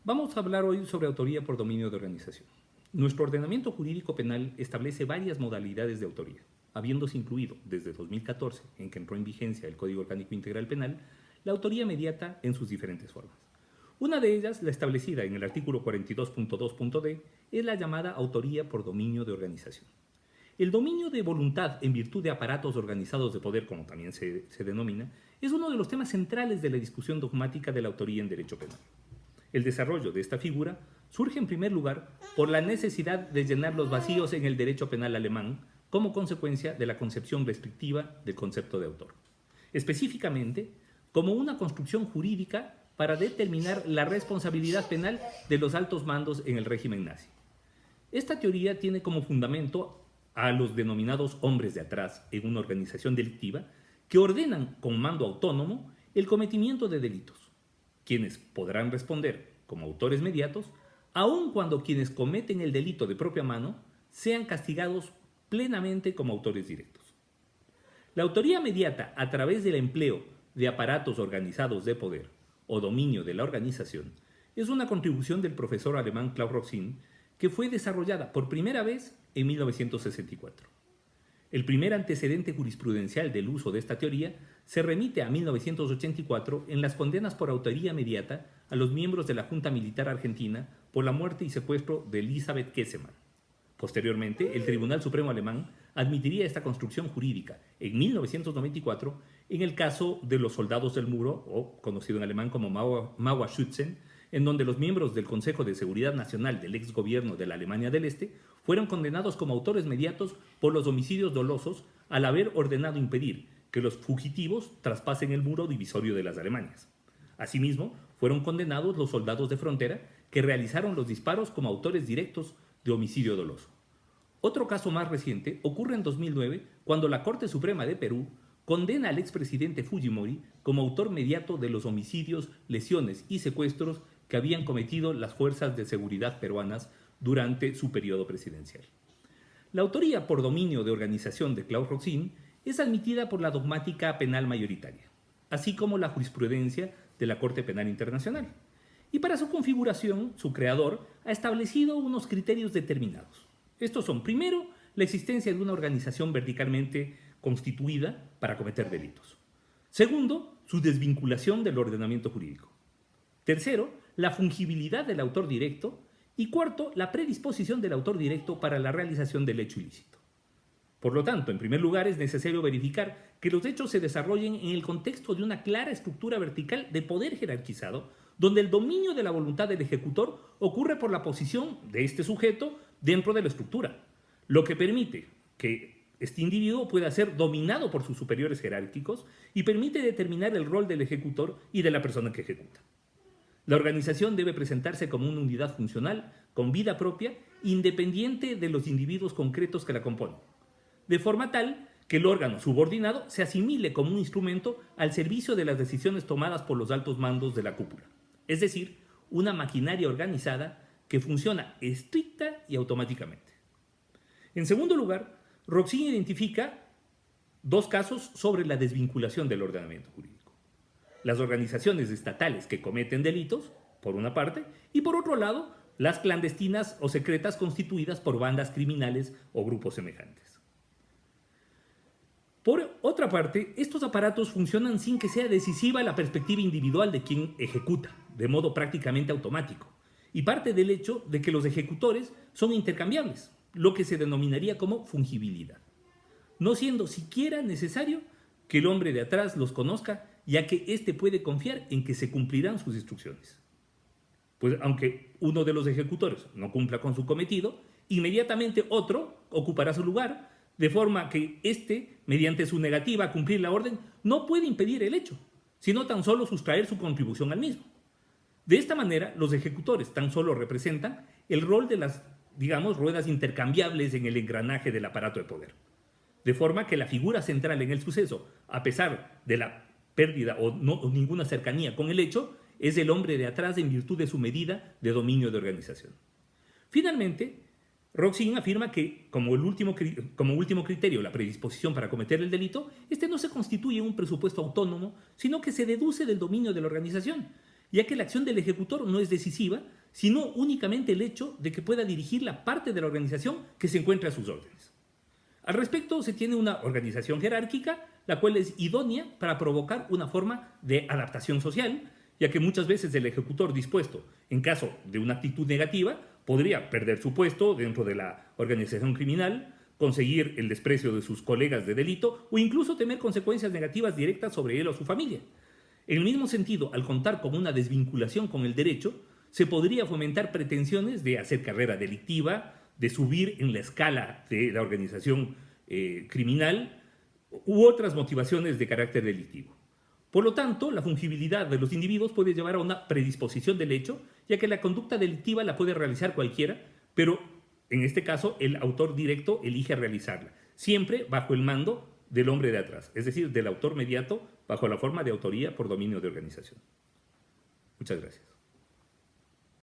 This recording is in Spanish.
Vamos a hablar hoy sobre autoría por dominio de organización. Nuestro ordenamiento jurídico penal establece varias modalidades de autoría, habiéndose incluido desde 2014, en que entró en vigencia el Código Orgánico Integral Penal, la autoría mediata en sus diferentes formas. Una de ellas, la establecida en el artículo 42.2.d, es la llamada autoría por dominio de organización. El dominio de voluntad en virtud de aparatos organizados de poder, como también se denomina, es uno de los temas centrales de la discusión dogmática de la autoría en derecho penal. El desarrollo de esta figura surge en primer lugar por la necesidad de llenar los vacíos en el derecho penal alemán como consecuencia de la concepción restrictiva del concepto de autor. Específicamente, como una construcción jurídica para determinar la responsabilidad penal de los altos mandos en el régimen nazi. Esta teoría tiene como fundamento a los denominados hombres de atrás en una organización delictiva que ordenan con mando autónomo el cometimiento de delitos, quienes podrán responder como autores mediatos, aun cuando quienes cometen el delito de propia mano sean castigados plenamente como autores directos. La autoría mediata a través del empleo de aparatos organizados de poder o dominio de la organización es una contribución del profesor alemán Klaus Roxin que fue desarrollada por primera vez en 1964. El primer antecedente jurisprudencial del uso de esta teoría se remite a 1984 en las condenas por autoría mediata a los miembros de la Junta Militar Argentina por la muerte y secuestro de Elisabeth Kesselman. Posteriormente, el Tribunal Supremo alemán admitiría esta construcción jurídica en 1994 en el caso de los soldados del muro, o conocido en alemán como Mauerschützen, en donde los miembros del Consejo de Seguridad Nacional del exgobierno de la Alemania del Este fueron condenados como autores mediatos por los homicidios dolosos al haber ordenado impedir que los fugitivos traspasen el muro divisorio de las Alemanias. Asimismo, fueron condenados los soldados de frontera que realizaron los disparos como autores directos de homicidio doloso. Otro caso más reciente ocurre en 2009 cuando la Corte Suprema de Perú condena al expresidente Fujimori como autor mediato de los homicidios, lesiones y secuestros que habían cometido las fuerzas de seguridad peruanas durante su periodo presidencial. La autoría por dominio de organización de Klaus Roxin es admitida por la dogmática penal mayoritaria, así como la jurisprudencia de la Corte Penal Internacional. Y para su configuración, su creador ha establecido unos criterios determinados. Estos son, primero, la existencia de una organización verticalmente constituida para cometer delitos. Segundo, su desvinculación del ordenamiento jurídico. Tercero, la fungibilidad del autor directo. Y cuarto, la predisposición del autor directo para la realización del hecho ilícito. Por lo tanto, en primer lugar, es necesario verificar que los hechos se desarrollen en el contexto de una clara estructura vertical de poder jerarquizado, donde el dominio de la voluntad del ejecutor ocurre por la posición de este sujeto dentro de la estructura, lo que permite que este individuo pueda ser dominado por sus superiores jerárquicos y permite determinar el rol del ejecutor y de la persona que ejecuta. La organización debe presentarse como una unidad funcional, con vida propia, independiente de los individuos concretos que la componen, de forma tal que el órgano subordinado se asimile como un instrumento al servicio de las decisiones tomadas por los altos mandos de la cúpula, es decir, una maquinaria organizada que funciona estricta y automáticamente. En segundo lugar, Roxin identifica dos casos sobre la desvinculación del ordenamiento jurídico. Las organizaciones estatales que cometen delitos, por una parte, y por otro lado, las clandestinas o secretas constituidas por bandas criminales o grupos semejantes. Por otra parte, estos aparatos funcionan sin que sea decisiva la perspectiva individual de quien ejecuta, de modo prácticamente automático, y parte del hecho de que los ejecutores son intercambiables, lo que se denominaría como fungibilidad, no siendo siquiera necesario que el hombre de atrás los conozca, ya que éste puede confiar en que se cumplirán sus instrucciones. Pues aunque uno de los ejecutores no cumpla con su cometido, inmediatamente otro ocupará su lugar, de forma que éste, mediante su negativa a cumplir la orden, no puede impedir el hecho, sino tan solo sustraer su contribución al mismo. De esta manera, los ejecutores tan solo representan el rol de las, ruedas intercambiables en el engranaje del aparato de poder. De forma que la figura central en el suceso, a pesar de la pérdida o ninguna cercanía con el hecho, es el hombre de atrás en virtud de su medida de dominio de organización. Finalmente, Roxin afirma que, como último criterio, la predisposición para cometer el delito, este no se constituye un presupuesto autónomo, sino que se deduce del dominio de la organización, ya que la acción del ejecutor no es decisiva, sino únicamente el hecho de que pueda dirigir la parte de la organización que se encuentra a sus órdenes. Al respecto, se tiene una organización jerárquica, la cual es idónea para provocar una forma de adaptación social, ya que muchas veces el ejecutor dispuesto, en caso de una actitud negativa, podría perder su puesto dentro de la organización criminal, conseguir el desprecio de sus colegas de delito o incluso tener consecuencias negativas directas sobre él o su familia. En el mismo sentido, al contar con una desvinculación con el derecho, se podría fomentar pretensiones de hacer carrera delictiva, de subir en la escala de la organización criminal u otras motivaciones de carácter delictivo. Por lo tanto, la fungibilidad de los individuos puede llevar a una predisposición del hecho, ya que la conducta delictiva la puede realizar cualquiera, pero en este caso el autor directo elige realizarla, siempre bajo el mando del hombre de atrás, es decir, del autor mediato bajo la forma de autoría por dominio de organización. Muchas gracias.